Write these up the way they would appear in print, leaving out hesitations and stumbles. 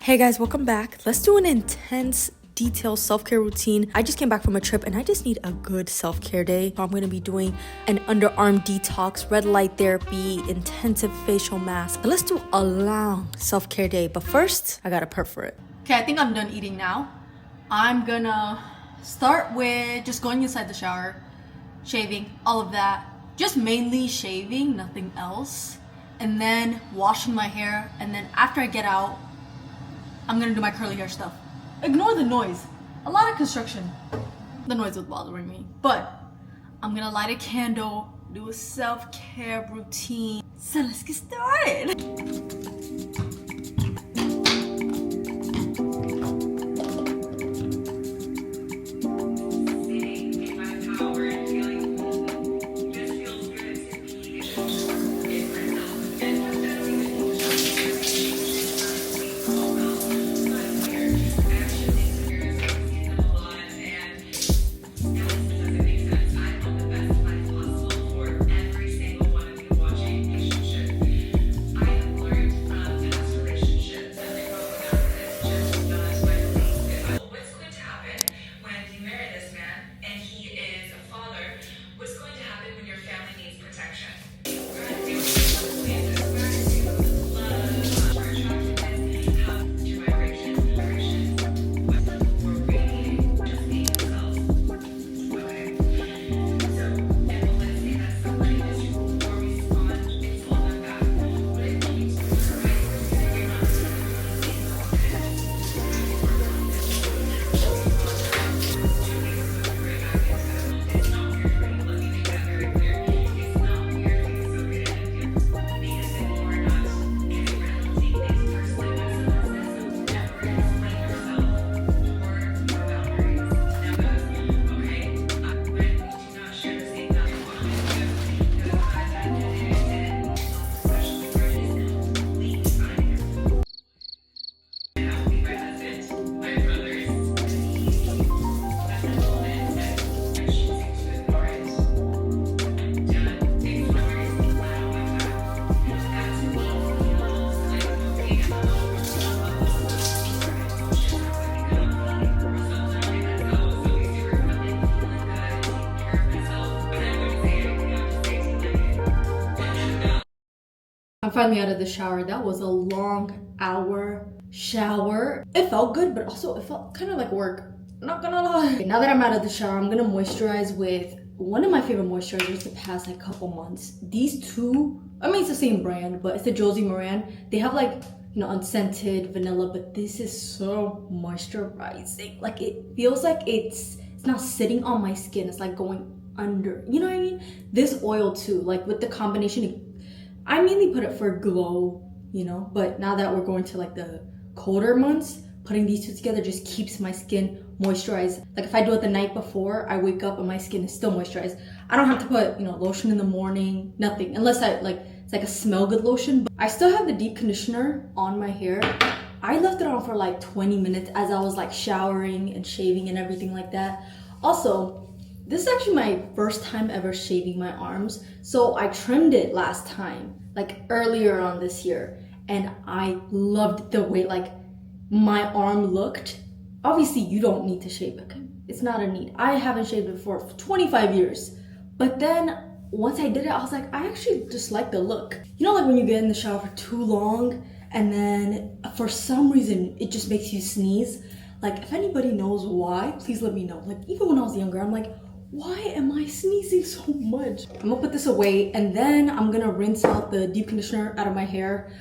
Hey guys, welcome back. Let's do an intense detailed self-care routine. I just came back from a trip and I just need a good self-care day. So I'm going to be doing an underarm detox, red light therapy, intensive facial mask. But let's do a long self-care day. But first, I gotta prep for it. Okay, I think I'm done eating now. I'm gonna start with just going inside the shower, shaving, all of that. Just mainly shaving, nothing else. And then washing my hair. And then after I get out, I'm gonna do my curly hair stuff. Ignore the noise. A lot of construction. The noise was bothering me. But I'm gonna light a candle, do a self-care routine. So let's get started. I'm finally out of the shower. That was a long hour shower. It felt good, but also it felt kind of like work. Not gonna lie. Okay, now that I'm out of the shower, I'm gonna moisturize with one of my favorite moisturizers the past like couple months. These two, I mean it's the same brand, but it's the Josie Moran. They have like, you know, unscented vanilla, but this is so moisturizing. Like it feels like it's not sitting on my skin. It's like going under. You know what I mean? This oil too, like with the combination, I mainly put it for glow, you know, but now that we're going to like the colder months, putting these two together just keeps my skin moisturized. Like if I do it the night before, I wake up and my skin is still moisturized. I don't have to put, you know, lotion in the morning, nothing, unless I like, it's like a smell good lotion. But I still have the deep conditioner on my hair. I left it on for like 20 minutes as I was like showering and shaving and everything like that. Also, this is actually my first time ever shaving my arms. So I trimmed it last time, like earlier on this year. And I loved the way like my arm looked. Obviously you don't need to shave it. It's not a need. I haven't shaved it for 25 years. But then once I did it, I was like, I actually just like the look. You know, like when you get in the shower for too long and then for some reason it just makes you sneeze. Like if anybody knows why, please let me know. Like even when I was younger, I'm like, why am I sneezing so much? I'm gonna put this away and then I'm gonna rinse out the deep conditioner out of my hair.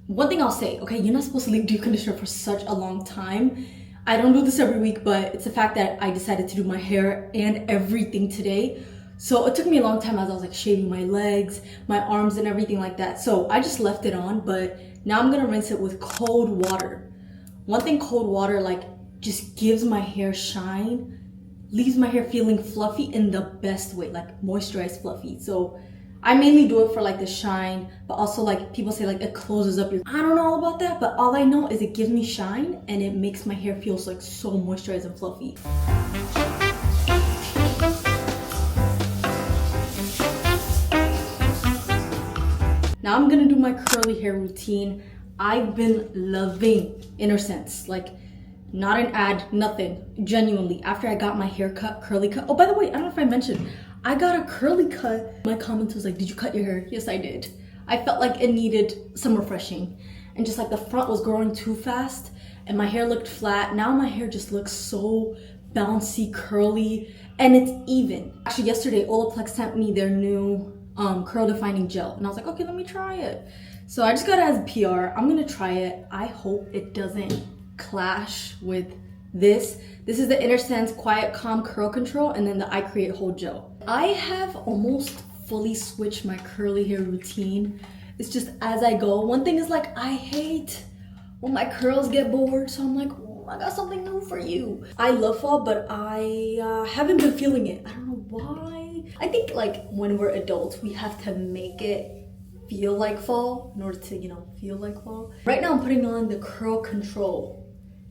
One thing I'll say, okay, you're not supposed to leave deep conditioner for such a long time. I don't do this every week, but it's the fact that I decided to do my hair and everything today. So it took me a long time as I was like shaving my legs, my arms and everything like that. So I just left it on, but now I'm gonna rinse it with cold water. One thing cold water like just gives my hair shine, leaves my hair feeling fluffy in the best way, like moisturized fluffy. So I mainly do it for like the shine, but also like people say like it closes up your, I don't know all about that, but all I know is it gives me shine and it makes my hair feel like so moisturized and fluffy. Now I'm gonna do my curly hair routine. I've been loving Innersense. Like, not an ad, nothing. Genuinely, after I got my hair cut, curly cut. Oh, by the way, I don't know if I mentioned, I got a curly cut. My comment was like, did you cut your hair? Yes, I did. I felt like it needed some refreshing. And just like the front was growing too fast and my hair looked flat. Now my hair just looks so bouncy, curly, and it's even. Actually, yesterday, Olaplex sent me their new curl defining gel. And I was like, okay, let me try it. So I just got it as a PR. I'm gonna try it. I hope it doesn't clash with this. This is the Innersense Quiet Calm Curl Control, and then the I Create Hold Gel. I have almost fully switched my curly hair routine. It's just as I go. One thing is like, I hate when my curls get bored, so I'm like, oh, I got something new for you. I love fall, but I haven't been feeling it. I don't know why. I think like when we're adults, we have to make it feel like fall in order to, you know, feel like fall. Right now I'm putting on the Curl Control.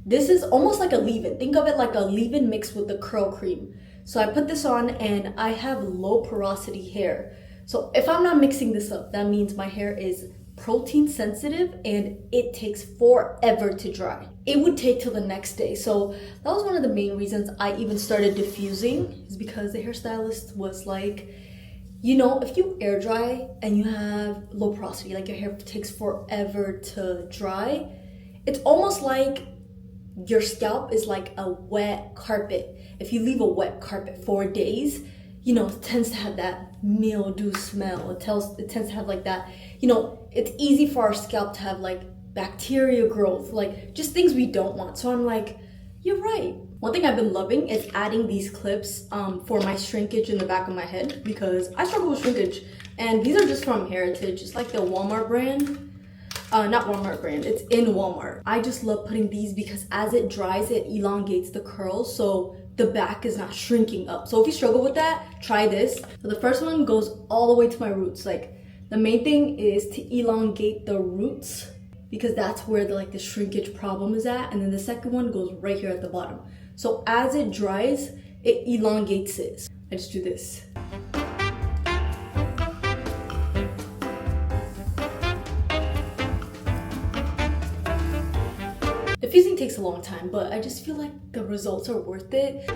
This is almost like a leave-in. Think of it like a leave-in mixed with the curl cream. So I put this on and I have low porosity hair. So if I'm not mixing this up, that means my hair is protein sensitive and it takes forever to dry. It would take till the next day. So that was one of the main reasons I even started diffusing, is because the hairstylist was like, you know, if you air dry and you have low porosity, like your hair takes forever to dry, it's almost like your scalp is like a wet carpet. If you leave a wet carpet 4 days, you know, it tends to have that mildew smell. It tends to have like that, you know, it's easy for our scalp to have like bacteria growth, like just things we don't want. So I'm like, you're right. One thing I've been loving is adding these clips for my shrinkage in the back of my head, because I struggle with shrinkage. And these are just from Heritage. It's like the Walmart brand. Not Walmart brand, it's in Walmart. I just love putting these because as it dries, it elongates the curls, so the back is not shrinking up. So if you struggle with that, try this. So the first one goes all the way to my roots. Like, the main thing is to elongate the roots, because that's where the shrinkage problem is at. And then the second one goes right here at the bottom. So as it dries, it elongates it. I just do this. Diffusing takes a long time, but I just feel like the results are worth it.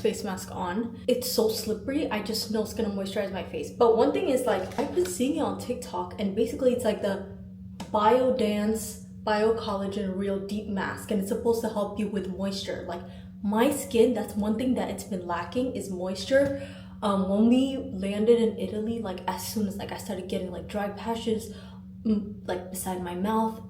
Face mask on. It's so slippery. I just know it's gonna moisturize my face. But one thing is, like, I've been seeing it on TikTok, and basically it's like the Biodance Bio Collagen Real Deep Mask, and it's supposed to help you with moisture. Like, my skin, that's one thing that it's been lacking, is moisture. When we landed in Italy, like as soon as like I started getting like dry patches like beside my mouth,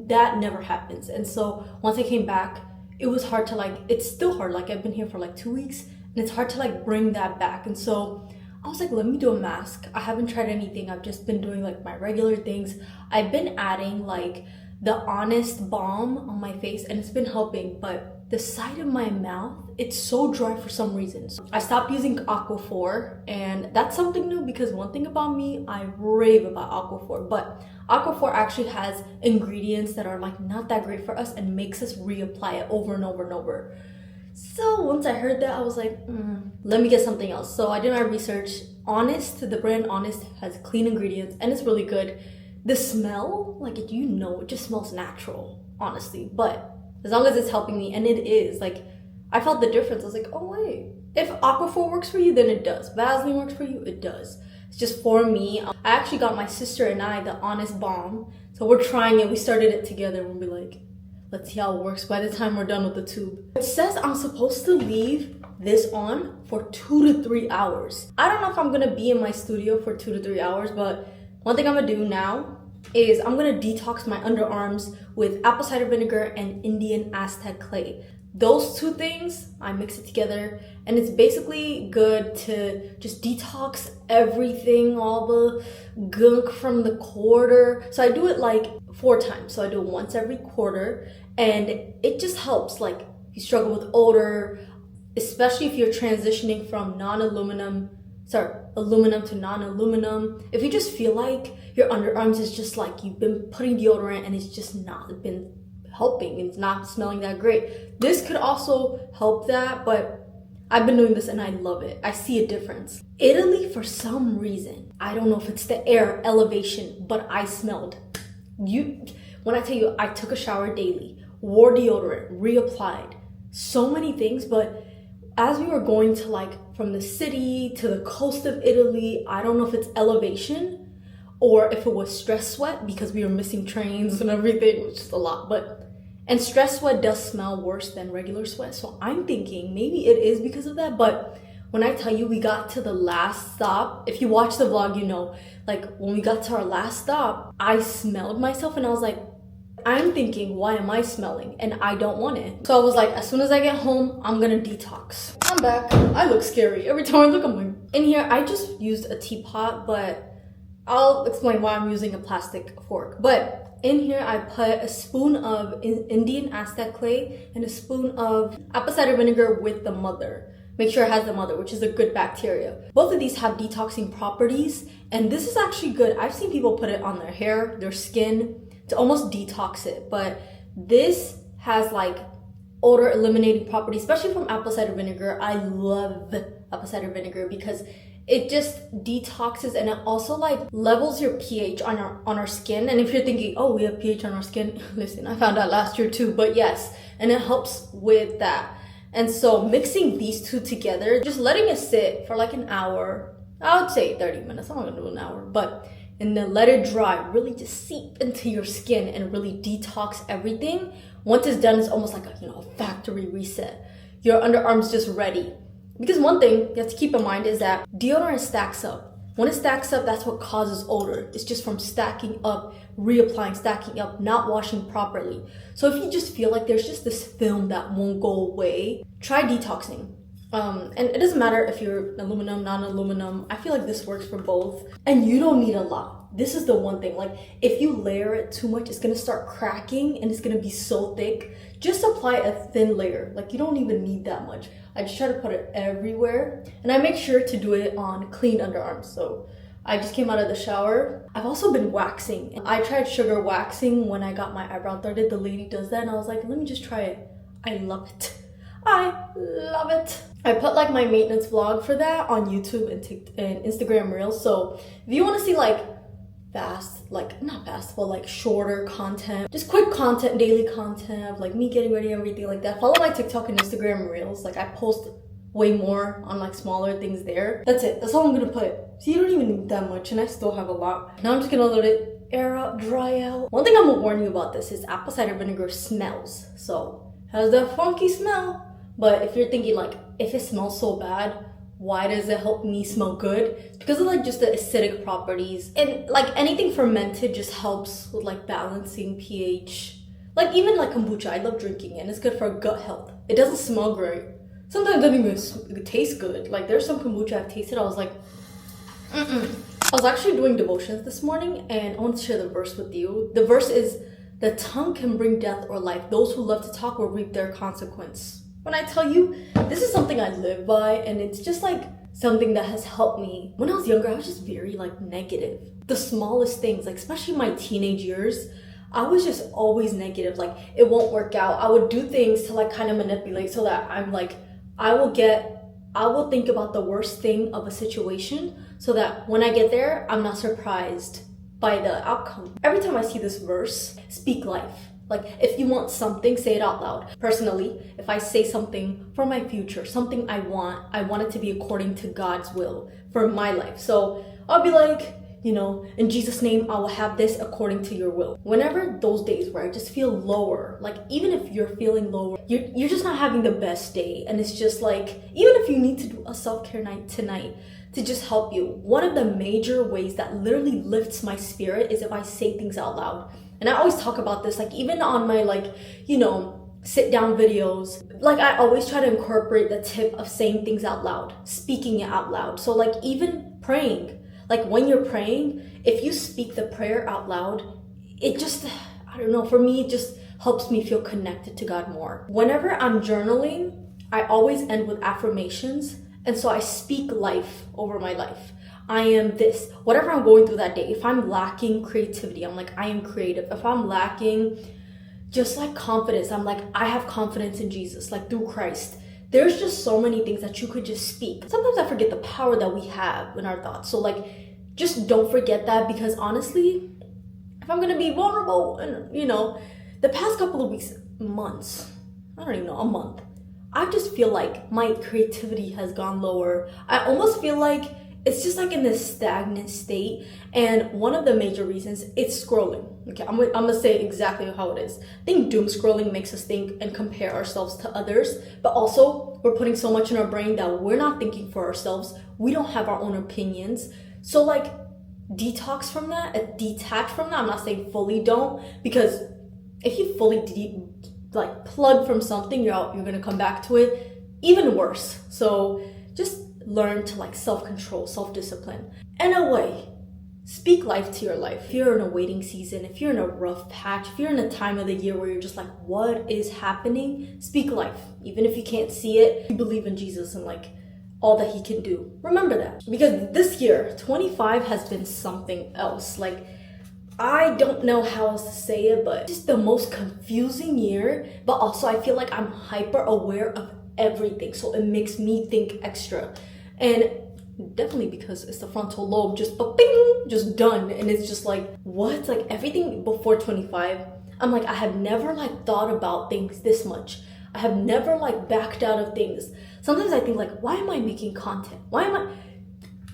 that never happens. And so once I came back, it was hard to like, it's still hard, like I've been here for like 2 weeks and it's hard to like bring that back. And so I was like, let me do a mask. I haven't tried anything. I've just been doing like my regular things. I've been adding like the Honest balm on my face and it's been helping, but the side of my mouth, it's so dry for some reason. So I stopped using Aquaphor, and that's something new because one thing about me, I rave about Aquaphor, but Aquaphor actually has ingredients that are like not that great for us and makes us reapply it over and over and over. So once I heard that, I was like, let me get something else. So I did my research. Honest, the brand Honest, has clean ingredients and it's really good. The smell, like, you know, it just smells natural, honestly. But as long as it's helping me, and it is, like, I felt the difference. I was like, oh wait, if Aquaphor works for you, then it does. Vaseline works for you, it does. It's just for me. I actually got my sister and I the Honest balm. So we're trying it. We started it together and we'll be like, let's see how it works by the time we're done with the tube. It says I'm supposed to leave this on for 2 to 3 hours. I don't know if I'm gonna be in my studio for 2 to 3 hours, but one thing I'm gonna do now is I'm gonna detox my underarms with apple cider vinegar and Indian Aztec clay. Those two things, I mix it together and it's basically good to just detox everything, all the gunk from the quarter. So I do it like 4 times. So I do it once every quarter and it just helps like you struggle with odor, especially if you're transitioning from aluminum to non-aluminum. If you just feel like your underarms is just like you've been putting deodorant and it's just not been helping, it's not smelling that great. This could also help that, but I've been doing this and I love it. I see a difference. Italy, for some reason, I don't know if it's the air elevation, but I smelled. When I tell you, I took a shower daily, wore deodorant, reapplied, so many things, but as we were going to like from the city to the coast of Italy, I don't know if it's elevation or if it was stress sweat because we were missing trains and everything, which is a lot, and stress sweat does smell worse than regular sweat. So I'm thinking maybe it is because of that. But when I tell you we got to the last stop, if you watch the vlog, you know, like when we got to our last stop, I smelled myself and I was like, I'm thinking, why am I smelling? And I don't want it. So I was like, as soon as I get home, I'm gonna detox. I'm back. I look scary. Every time I look, I'm like, in here, I just used a teapot, but I'll explain why I'm using a plastic fork. But in here, I put a spoon of Indian Aztec clay and a spoon of apple cider vinegar with the mother. Make sure it has the mother, which is a good bacteria. Both of these have detoxing properties, and this is actually good. I've seen people put it on their hair, their skin, to almost detox it, but this has like odor eliminating properties, especially from apple cider vinegar. I love apple cider vinegar because it just detoxes and it also like levels your pH on our skin. And if you're thinking, oh, we have pH on our skin, listen, I found out last year too, but yes, and it helps with that. And so mixing these two together, just letting it sit for like an hour, I would say 30 minutes, I'm not gonna do an hour, and then let it dry, really just seep into your skin and really detox everything. Once it's done, it's almost like a factory reset. Your underarms just ready. Because one thing you have to keep in mind is that deodorant stacks up. When it stacks up, that's what causes odor. It's just from stacking up, reapplying, stacking up, not washing properly. So if you just feel like there's just this film that won't go away, try detoxing. And it doesn't matter if you're aluminum, non-aluminum. I feel like this works for both. And you don't need a lot. This is the one thing. Like, if you layer it too much, it's gonna start cracking and it's gonna be so thick. Just apply a thin layer. Like, you don't even need that much. I just try to put it everywhere. And I make sure to do it on clean underarms. So I just came out of the shower. I've also been waxing. I tried sugar waxing when I got my eyebrow threaded. The lady does that and I was like, let me just try it. I love it. I love it. I put like my maintenance vlog for that on YouTube and Instagram Reels. So if you want to see like fast, like not fast, but like shorter content, just quick content, daily content of like me getting ready, everything like that, follow my TikTok and Instagram Reels. Like I post way more on like smaller things there. That's it. That's all I'm gonna put. So you don't even need that much and I still have a lot. Now I'm just gonna let it air out, dry out. One thing I'm gonna warn you about this is apple cider vinegar smells. So it has that funky smell. But if you're thinking like, if it smells so bad, why does it help me smell good? It's because of like just the acidic properties. And like anything fermented just helps with like balancing pH. Like even like kombucha, I love drinking it and it's good for gut health. It doesn't smell great. Sometimes it doesn't even taste good. Like there's some kombucha I've tasted, I was like, I was actually doing devotions this morning and I want to share the verse with you. The verse is, the tongue can bring death or life. Those who love to talk will reap their consequence. When I tell you, this is something I live by and it's just like something that has helped me. When I was younger, I was just very like negative. The smallest things, like especially my teenage years, I was just always negative. Like it won't work out. I would do things to like kind of manipulate so that I'm like, I will think about the worst thing of a situation so that when I get there, I'm not surprised by the outcome. Every time I see this verse, speak life. Like, if you want something, say it out loud. Personally, if I say something for my future, something I want it to be according to God's will for my life. So I'll be like, in Jesus' name, I will have this according to your will. Whenever those days where I just feel lower, like even if you're feeling lower, you're just not having the best day. And it's just like, even if you need to do a self-care night tonight to just help you, one of the major ways that literally lifts my spirit is if I say things out loud. And I always talk about this, like even on my sit down videos, like I always try to incorporate the tip of saying things out loud, speaking it out loud. So like even praying, like when you're praying, if you speak the prayer out loud, it just, I don't know, for me, it just helps me feel connected to God more. Whenever I'm journaling, I always end with affirmations, and so I speak life over my life. I am this. Whatever I'm going through that day, if I'm lacking creativity, I'm like, I am creative. If I'm lacking just like confidence, I'm like, I have confidence in Jesus, like through Christ. There's just so many things that you could just speak. Sometimes I forget the power that we have in our thoughts. So like, just don't forget that, because honestly, if I'm gonna be vulnerable, and the past couple of weeks, months, I don't even know, a month, I just feel like my creativity has gone lower. I almost feel like it's just like in this stagnant state. And one of the major reasons, it's scrolling. Okay, I'm gonna say exactly how it is. I think doom scrolling makes us think and compare ourselves to others, but also we're putting so much in our brain that we're not thinking for ourselves. We don't have our own opinions. So like, detox from that, detach from that. I'm not saying fully don't, because if you fully plug from something, you're gonna come back to it even worse. So just learn to like self-control, self-discipline. In a way, speak life to your life. If you're in a waiting season, if you're in a rough patch, if you're in a time of the year where you're just like, what is happening? Speak life. Even if you can't see it, you believe in Jesus and like all that he can do. Remember that. Because this year, 25 has been something else. Like, I don't know how else to say it, but just the most confusing year. But also I feel like I'm hyper aware of everything. So it makes me think extra. And definitely because it's the frontal lobe just bing, just done. And it's just like, what? Like everything before 25, I'm like, I have never like thought about things this much. I have never like backed out of things. Sometimes I think like, why am I making content?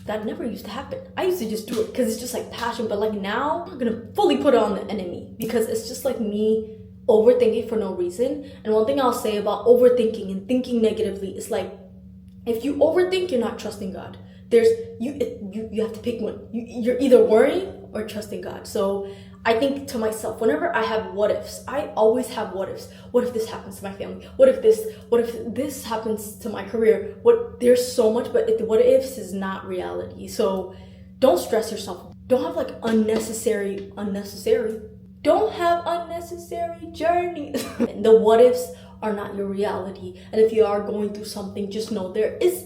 That never used to happen. I used to just do it because it's just like passion. But like now, I'm gonna fully put it on the enemy, because it's just like me overthinking for no reason. And one thing I'll say about overthinking and thinking negatively is like, if you overthink, you're not trusting God. You have to pick one. You're either worrying or trusting God. So I think to myself, whenever I have what ifs, I always have what ifs. What if this happens to my family? What if this happens to my career? There's so much, but the what ifs is not reality. So don't stress yourself. Don't have like unnecessary. Don't have unnecessary journeys. The what ifs are not your reality. And if you are going through something, just know there is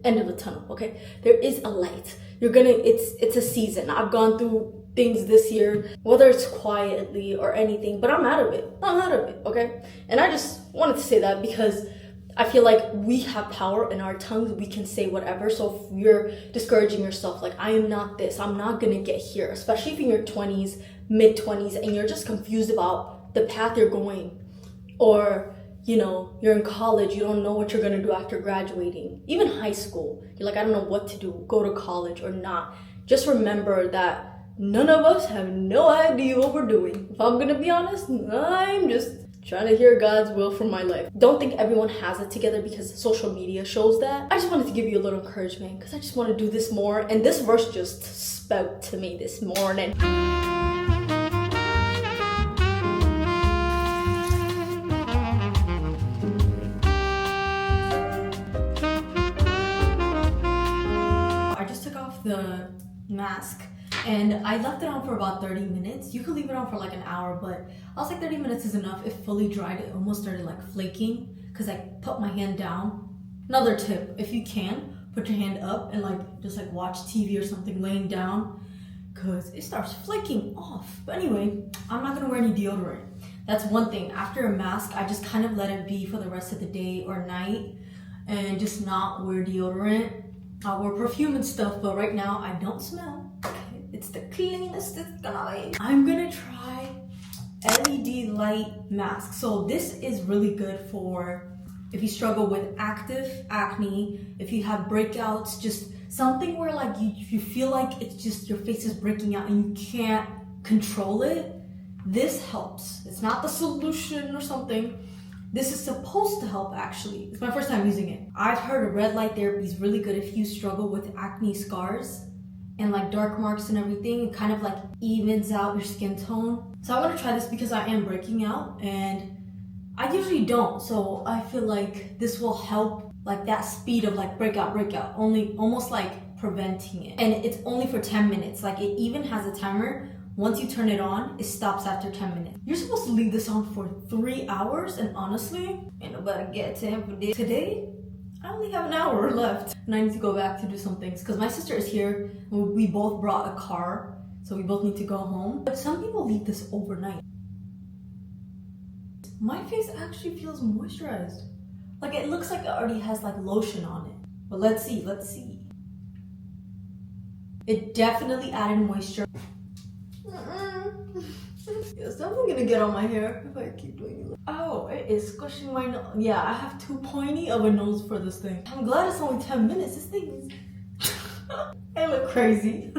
end of the tunnel, okay? There is a light. It's a season. I've gone through things this year, whether it's quietly or anything, but I'm out of it, okay? And I just wanted to say that because I feel like we have power in our tongues. We can say whatever. So if you're discouraging yourself, like, I am not this, I'm not gonna get here, especially if you're in your 20s, mid-20s, and you're just confused about the path you're going, or you're in college, you don't know what you're gonna do after graduating. Even high school, you're like, I don't know what to do, go to college or not. Just remember that none of us have no idea what we're doing. If I'm gonna be honest, I'm just trying to hear God's will for my life. Don't think everyone has it together because social media shows that. I just wanted to give you a little encouragement because I just want to do this more. And this verse just spoke to me this morning. I just took off the mask and I left it on for about 30 minutes. You could leave it on for like an hour, but I was like 30 minutes is enough. It fully dried. It almost started like flaking because I put my hand down. Another tip, if you can, put your hand up and like just like watch TV or something laying down because it starts flaking off. But anyway, I'm not gonna wear any deodorant. That's one thing. After a mask, I just kind of let it be for the rest of the day or night and just not wear deodorant. I wear perfume and stuff, but right now I don't smell. It's the cleanest it's gonna be. I'm gonna try LED light mask. So this is really good for if you struggle with active acne, if you have breakouts, just something where like you feel like it's just your face is breaking out and you can't control it. This helps. It's not the solution or something. This is supposed to help actually. It's my first time using it. I've heard red light therapy is really good if you struggle with acne scars and like dark marks and everything. It kind of like evens out your skin tone. So I want to try this because I am breaking out and I usually don't. So I feel like this will help like that speed of like breakout, only almost like preventing it. And it's only for 10 minutes. Like it even has a timer Once you turn it on, it stops after 10 minutes. You're supposed to leave this on for 3 hours, and honestly, ain't nobody get to him for this. Today, I only have an hour left, and I need to go back to do some things because my sister is here. We both brought a car, so we both need to go home. But some people leave this overnight. My face actually feels moisturized. Like it looks like it already has like lotion on it. But let's see. It definitely added moisture. Is something gonna get on my hair if I keep doing it? Oh, it is squishing my nose. Yeah, I have too pointy of a nose for this thing. I'm glad it's only 10 minutes. This thing is... I look crazy.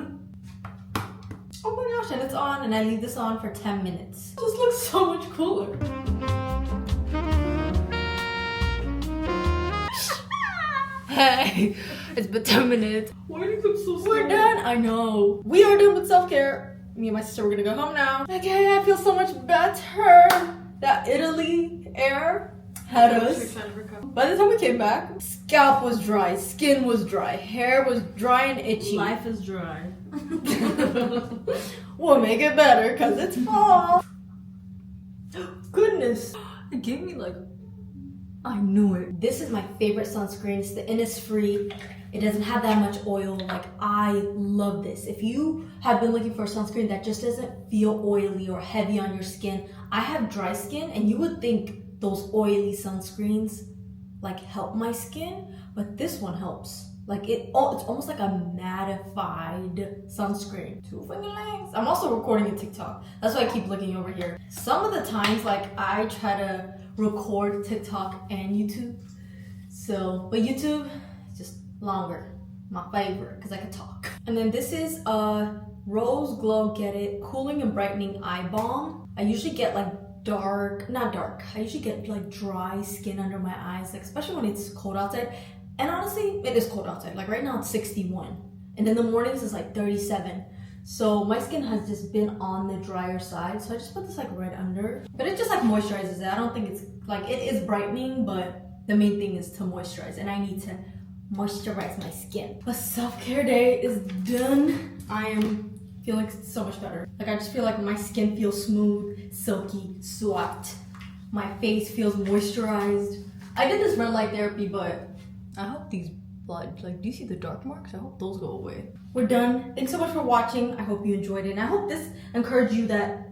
Oh my gosh, and it's on, and I leave this on for 10 minutes. This looks so much cooler. Hey, it's been 10 minutes. Why do you look so sad? We're done. I know. We are done with self-care. Me and my sister, we're gonna go home now. Okay, I feel so much better. That Italy air had us. By the time we came back, scalp was dry, skin was dry, hair was dry and itchy. Life is dry. We'll make it better because it's fall. Goodness. It gave me like... I knew it. This is my favorite sunscreen. It's the Innisfree. It doesn't have that much oil. Like, I love this. If you have been looking for a sunscreen that just doesn't feel oily or heavy on your skin, I have dry skin, and you would think those oily sunscreens like help my skin, but this one helps. Like it's almost like a mattified sunscreen. 2 finger lengths. I'm also recording a TikTok. That's why I keep looking over here. Some of the times, like I try to record TikTok and YouTube. But YouTube is just longer. My favorite because I can talk. And then this is a Rose Glow Get It Cooling and Brightening Eye Balm. I usually get like not dark. I usually get like dry skin under my eyes, like especially when it's cold outside. And honestly, it is cold outside. Like right now it's 61. And in the mornings it's like 37. So my skin has just been on the drier side. So I just put this like right under. But it just like moisturizes it. I don't think it's like, it is brightening, but the main thing is to moisturize. And I need to moisturize my skin. But self-care day is done. I am feeling so much better. Like I just feel like my skin feels smooth, silky, soft. My face feels moisturized. I did this red light therapy, but I hope these blood, like, do you see the dark marks? I hope those go away. We're done. Thanks so much for watching. I hope you enjoyed it. And I hope this encouraged you that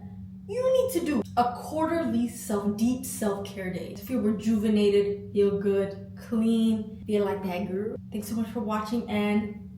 you need to do a quarterly deep self-care day to feel rejuvenated, feel good, clean, feel like that girl. Thanks so much for watching, and